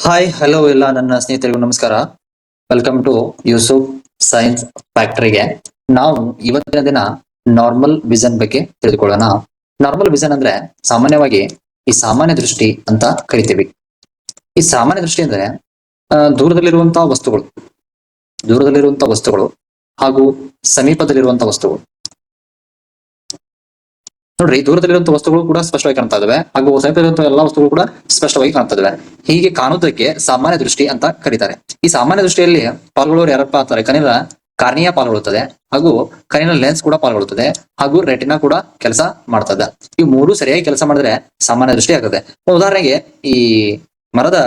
Hi hello ಎಲ್ಲ ನನ್ನ ಸ್ನೇಹಿತರಿಗೂ ನಮಸ್ಕಾರ. ವೆಲ್ಕಮ್ ಟು ಯೂಸುಫ್ ಸೈನ್ಸ್ ಫ್ಯಾಕ್ಟರಿಗೆ. ನಾವು ಇವತ್ತಿನ ದಿನ ನಾರ್ಮಲ್ ವಿಷನ್ ಬಗ್ಗೆ ತಿಳಿದುಕೊಳ್ಳೋಣ. ನಾರ್ಮಲ್ ವಿಷನ್ ಅಂದ್ರೆ ಸಾಮಾನ್ಯವಾಗಿ ಈ ಸಾಮಾನ್ಯ ದೃಷ್ಟಿ ಅಂತ ಕರಿತೀವಿ. ಈ ಸಾಮಾನ್ಯ ದೃಷ್ಟಿ ಅಂದ್ರೆ ದೂರದಲ್ಲಿರುವಂತಹ ವಸ್ತುಗಳು ಹಾಗೂ ಸಮೀಪದಲ್ಲಿರುವಂತಹ ವಸ್ತುಗಳು. ನೋಡ್ರಿ, ದೂರದಲ್ಲಿರುವಂತಹ ವಸ್ತುಗಳು ಕೂಡ ಸ್ಪಷ್ಟವಾಗಿ ಕಾಣ್ತಾ ಇದಾವೆ ಹಾಗೂ ಸಮೀಪದಲ್ಲಿರುವಂತಹ ಎಲ್ಲಾ ವಸ್ತುಗಳು ಕೂಡ ಸ್ಪಷ್ಟವಾಗಿ ಕಾಣ್ತಾ ಇದಾವೆ. ಹೀಗೆ ಕಾಣುವುದಕ್ಕೆ ಸಾಮಾನ್ಯ ದೃಷ್ಟಿ ಅಂತ ಕರೀತಾರೆ. ಈ ಸಾಮಾನ್ಯ ದೃಷ್ಟಿಯಲ್ಲಿ ಪಾಲ್ಗೊಳ್ಳೋರು ಯಾರಪ್ಪ ಅಂತಾರೆ, ಕಣ್ಣಿನ ಕಾರ್ನಿಯಾ ಪಾಲ್ಗೊಳ್ಳುತ್ತದೆ ಹಾಗೂ ಕಣ್ಣಿನ ಲೆನ್ಸ್ ಕೂಡ ಪಾಲ್ಗೊಳ್ಳುತ್ತದೆ ಹಾಗೂ ರೆಟಿನಾ ಕೂಡ ಕೆಲಸ ಮಾಡ್ತದೆ. ಈ ಮೂರು ಸರಿಯಾಗಿ ಕೆಲಸ ಮಾಡಿದ್ರೆ ಸಾಮಾನ್ಯ ದೃಷ್ಟಿ ಆಗುತ್ತೆ. ಉದಾಹರಣೆಗೆ, ಈ ಮರದ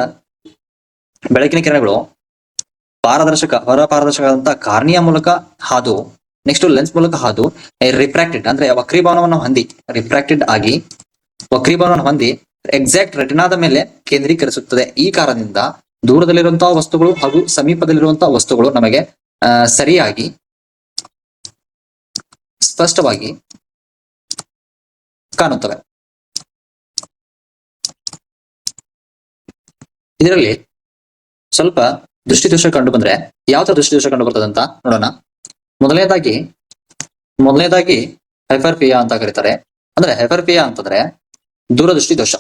ಬೆಳಕಿನ ಕಿರಣಗಳು ಹೊರ ಪಾರದರ್ಶಕ ಕಾರ್ನಿಯಾ ಮೂಲಕ ಹಾದು, ನೆಕ್ಸ್ಟ್ ಲೆನ್ಸ್ ಮೂಲಕ ಹಾದು ರಿಫ್ರಾಕ್ಟೆಡ್ ಅಂದ್ರೆ ವಕ್ರೀಭವನವನ್ನು ಹೊಂದಿ ಎಕ್ಸಾಕ್ಟ್ ರೆಟಿನಾದ ಮೇಲೆ ಕೇಂದ್ರೀಕರಿಸುತ್ತದೆ. ಈ ಕಾರಣದಿಂದ ದೂರದಲ್ಲಿರುವಂತಹ ವಸ್ತುಗಳು ಹಾಗೂ ಸಮೀಪದಲ್ಲಿರುವಂತಹ ವಸ್ತುಗಳು ನಮಗೆ ಸರಿಯಾಗಿ ಸ್ಪಷ್ಟವಾಗಿ ಕಾಣುತ್ತವೆ. ಇದರಲ್ಲಿ ಸ್ವಲ್ಪ ದೃಷ್ಟಿದೋಷ ಕಂಡು ಬಂದ್ರೆ ಯಾವ ತರ ದೃಷ್ಟಿದೋಷ ಕಂಡು ಬರ್ತದೆ ಅಂತ ನೋಡೋಣ. ಮೊದಲನೇದಾಗಿ ಹೈಪರ್ಪಿಯಾ ಅಂತ ಕರೀತಾರೆ. ಅಂದ್ರೆ ಹೈಪರ್ಪಿಯಾ ಅಂತಂದ್ರೆ ದೂರದೃಷ್ಟಿ ದೋಷ.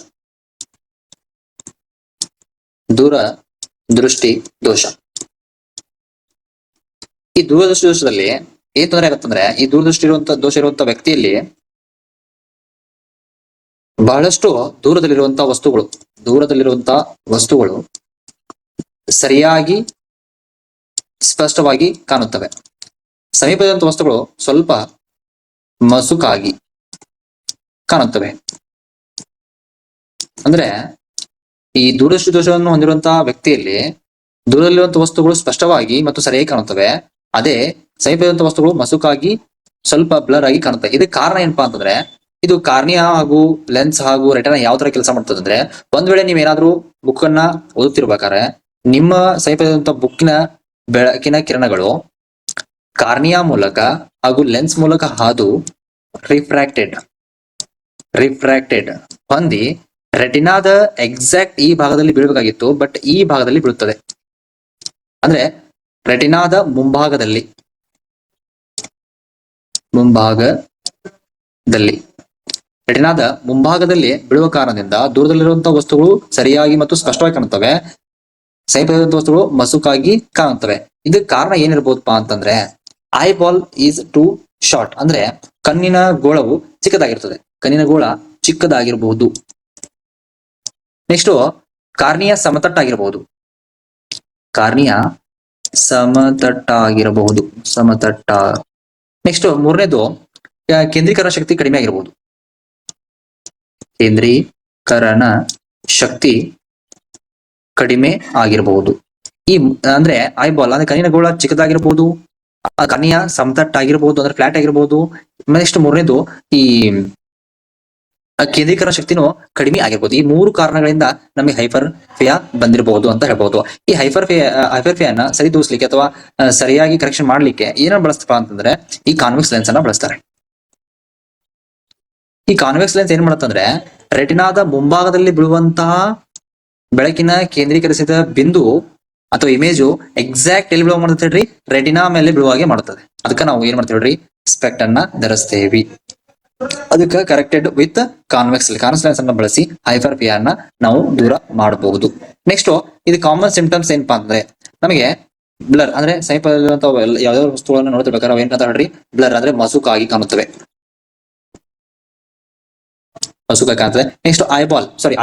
ಈ ದೂರದೃಷ್ಟಿ ದೋಷದಲ್ಲಿ ಏನ್ ತೊಂದರೆ ಆಗುತ್ತಂದ್ರೆ, ಈ ದೂರದೃಷ್ಟಿ ದೋಷ ಇರುವಂತ ವ್ಯಕ್ತಿಯಲ್ಲಿ ಬಹಳಷ್ಟು ದೂರದಲ್ಲಿರುವಂತಹ ವಸ್ತುಗಳು ಸರಿಯಾಗಿ ಸ್ಪಷ್ಟವಾಗಿ ಕಾಣುತ್ತವೆ. ಸಮೀಪದಂತ ವಸ್ತುಗಳು ಸ್ವಲ್ಪ ಮಸುಕಾಗಿ ಕಾಣುತ್ತವೆ. ಅಂದ್ರೆ ಈ ದೂರದೃಷ್ಟಿ ದೋಷವನ್ನು ಹೊಂದಿರುವಂತಹ ವ್ಯಕ್ತಿಯಲ್ಲಿ ದೂರದಲ್ಲಿರುವಂತಹ ವಸ್ತುಗಳು ಸ್ಪಷ್ಟವಾಗಿ ಮತ್ತು ಸರಿಯಾಗಿ ಕಾಣುತ್ತವೆ. ಅದೇ ಸಮೀಪದಂತ ವಸ್ತುಗಳು ಮಸುಕಾಗಿ ಸ್ವಲ್ಪ ಬ್ಲರ್ ಆಗಿ ಕಾಣುತ್ತವೆ. ಇದಕ್ಕೆ ಕಾರಣ ಏನಪ್ಪಾ ಅಂತಂದ್ರೆ, ಇದು ಕಾರ್ನಿಯಾ ಹಾಗೂ ಲೆನ್ಸ್ ಹಾಗೂ ರೆಟಿನಾ ಯಾವ ತರ ಕೆಲಸ ಮಾಡ್ತದೆ ಅಂದ್ರೆ, ಒಂದ್ ವೇಳೆ ನೀವೇನಾದ್ರೂ ಬುಕ್ ಅನ್ನ ಓದುತ್ತಿರ್ಬೇಕಾದ್ರೆ ನಿಮ್ಮ ಸಮೀಪದಂತ ಬುಕ್ಕಿನ ಬೆಳಕಿನ ಕಿರಣಗಳು ಕಾರ್ನಿಯಾ ಮೂಲಕ ಹಾಗೂ ಲೆನ್ಸ್ ಮೂಲಕ ಹಾದು ರಿಫ್ರಾಕ್ಟೆಡ್ ಹೊಂದಿ ರೆಟಿನಾದ ಎಕ್ಸಾಕ್ಟ್ ಈ ಭಾಗದಲ್ಲಿ ಬೀಳಬೇಕಾಗಿತ್ತು, ಬಟ್ ಈ ಭಾಗದಲ್ಲಿ ಬೀಳುತ್ತದೆ. ಅಂದ್ರೆ ರೆಟಿನಾದ ಮುಂಭಾಗದಲ್ಲಿ ರೆಟಿನಾದ ಮುಂಭಾಗದಲ್ಲಿ ಬೀಳುವ ಕಾರಣದಿಂದ ದೂರದಲ್ಲಿರುವಂತಹ ವಸ್ತುಗಳು ಸರಿಯಾಗಿ ಮತ್ತು ಸ್ಪಷ್ಟವಾಗಿ ಕಾಣುತ್ತವೆ, ಸಮೀಪದಂತ ವಸ್ತುಗಳು ಮಸುಕಾಗಿ ಕಾಣುತ್ತವೆ. ಇದಕ್ಕೆ ಕಾರಣ ಏನಿರ್ಬೋದಪ್ಪ ಅಂತಂದ್ರೆ, eye ball is too short. ಅಂದ್ರೆ ಕಣ್ಣಿನ ಗೋಳವು ಚಿಕ್ಕದಾಗಿರಬಹುದು. ನೆಕ್ಸ್ಟ್ ಕಾರ್ನಿಯಾ ಸಮತಟ್ಟಾಗಿರಬಹುದು. ನೆಕ್ಸ್ಟ್ ಮೂರನೇದು ಕೇಂದ್ರೀಕರಣ ಶಕ್ತಿ ಕಡಿಮೆ ಆಗಿರಬಹುದು. ಈ ಅಂದ್ರೆ ಐಬಾಲ್ ಅಂದ್ರೆ ಕಣ್ಣಿನ ಗೋಳ ಚಿಕ್ಕದಾಗಿರ್ಬೋದು, ಕಾರ್ನಿಯಾ ಸಮತಟ್ಟಾಗಿರ್ಬೋದು ಅಂದ್ರೆ ಫ್ಲಾಟ್ ಆಗಿರ್ಬೋದು. ನೆಕ್ಸ್ಟ್ ಮೂರನೇದು ಈ ಕೇಂದ್ರೀಕರಣ ಶಕ್ತಿನೂ ಕಡಿಮೆ ಆಗಿರ್ಬೋದು. ಈ ಮೂರು ಕಾರಣಗಳಿಂದ ನಮಗೆ ಹೈಪರ್ಫಿಯಾ ಬಂದಿರಬಹುದು ಅಂತ ಹೇಳ್ಬಹುದು. ಈ ಹೈಪರ್ಫಿಯಾನ ಸರಿದೂಗಿಸ್ಲಿಕ್ಕೆ ಅಥವಾ ಸರಿಯಾಗಿ ಕರೆಕ್ಷನ್ ಮಾಡ್ಲಿಕ್ಕೆ ಏನನ್ನ ಬಳಸ್ತಪ್ಪ ಅಂತಂದ್ರೆ, ಈ ಕಾನ್ವೆಕ್ಸ್ ಲೆನ್ಸ್ ಅನ್ನ ಬಳಸ್ತಾರೆ. ಈ ಕಾನ್ವೆಕ್ಸ್ ಲೆನ್ಸ್ ಏನ್ ಮಾಡುತ್ತಂದ್ರೆ, ರೆಟಿನಾದ ಮುಂಭಾಗದಲ್ಲಿ ಬೀಳುವಂತಹ ಬೆಳಕಿನ ಕೇಂದ್ರೀಕರಿಸಿದ ಬಿಂದು ಅಥವಾ ಇಮೇಜು ಎಕ್ಸಾಕ್ಟ್ ಎಲ್ಲಿ ಬೀಳುವ ಮಾಡ್ತೇವೆ ಹೇಳ್ರಿ, ರೆಟಿನಾ ಮೇಲೆ ಬೀಳುವಾಗೆ ಮಾಡುತ್ತದೆ. ಅದಕ್ಕೆ ನಾವು ಏನ್ ಮಾಡ್ತೇವ್ರಿ, ಸ್ಪೆಕ್ಟ್ ಅನ್ನ ಧರಿಸ್ತೇವಿ. ಅದಕ್ಕೆ ಕರೆಕ್ಟೆಡ್ ವಿತ್ ಕಾನ್ವೆಕ್ಸ್ ಲೆನ್ಸ್ ಅನ್ನ ಬಳಸಿ ಹೈಪರ್ಪಿಯಾನ ನಾವು ದೂರ ಮಾಡಬಹುದು. ನೆಕ್ಸ್ಟ್ ಇದು ಕಾಮನ್ ಸಿಂಪ್ಟಮ್ಸ್ ಏನಪ್ಪಾ ಅಂದ್ರೆ, ನಮಗೆ ಬ್ಲರ್ ಅಂದ್ರೆ ಸಮೀಪದಲ್ಲಿರುವಂತಹ ಯಾವ್ಯಾವ ವಸ್ತುಗಳನ್ನು ನೋಡ್ತಿರ್ಬೇಕಾದ್ರೆ ಅವ್ ಏನಂತ ಹೇಳ್ರಿ, ಬ್ಲರ್ ಅಂದ್ರೆ ಮಸುಕಾಗಿ ಕಾಣುತ್ತವೆ. ನೆಕ್ಸ್ಟ್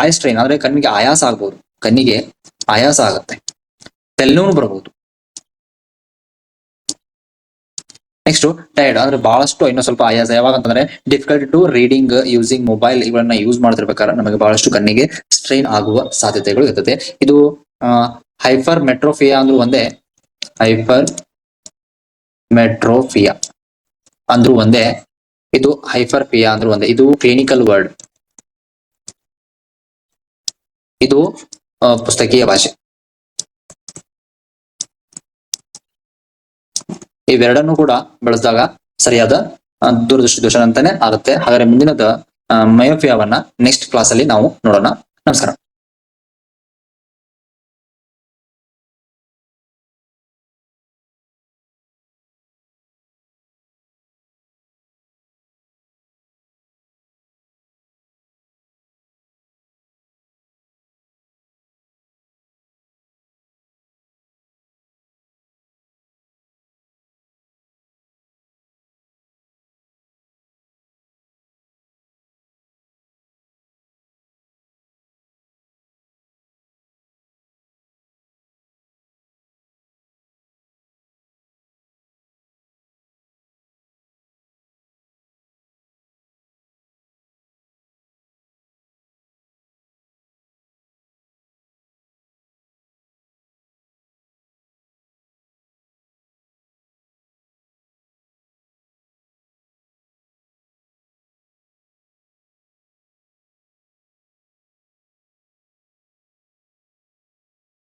ಐ ಸ್ಟ್ರೈನ್ ಅಂದ್ರೆ ಕಣ್ಣಿಗೆ ಆಯಾಸ ಆಗುತ್ತೆ, ತಲೆನೋವು ಬರಬಹುದು. ನೆಕ್ಸ್ಟ್ ಟೈರ್ಡ್ ಅಂದ್ರೆ ಬಹಳಷ್ಟು ಇನ್ನೂ ಸ್ವಲ್ಪ ಆಯಾಸ. ಯಾವಾಗ ಅಂತಂದ್ರೆ difficult to reading using mobile ಇವುಗಳನ್ನ ಯೂಸ್ ಮಾಡ್ತಿರ್ಬೇಕಾದ್ರೆ ನಮಗೆ ಬಹಳಷ್ಟು ಕಣ್ಣಿಗೆ ಸ್ಟ್ರೈನ್ ಆಗುವ ಸಾಧ್ಯತೆಗಳು ಇರ್ತದೆ. ಇದು ಹೈಪರ್ ಮೆಟ್ರೋಫಿಯಾ ಅಂದ್ರೂ ಒಂದೇ, ಇದು ಹೈಪರ್ಪಿಯಾ ಅಂದ್ರೂ ಒಂದೇ. ಇದು ಕ್ಲಿನಿಕಲ್ ವರ್ಡ್, ಇದು ಪುಸ್ತಕೀಯ ಭಾಷೆ. ಇವೆರಡನ್ನು ಕೂಡ ಬಳಸಿದಾಗ ಸರಿಯಾದ ದೂರದೃಷ್ಟಿ ದೋಷ ಅಂತಾನೆ ಆಗುತ್ತೆ. ಹಾಗಾದ್ರೆ ಮುಂದಿನದ ಮಯೋಪಿಯಾವನ್ನ ನೆಕ್ಸ್ಟ್ ಕ್ಲಾಸ್ ಅಲ್ಲಿ ನಾವು ನೋಡೋಣ. ನಮಸ್ಕಾರ.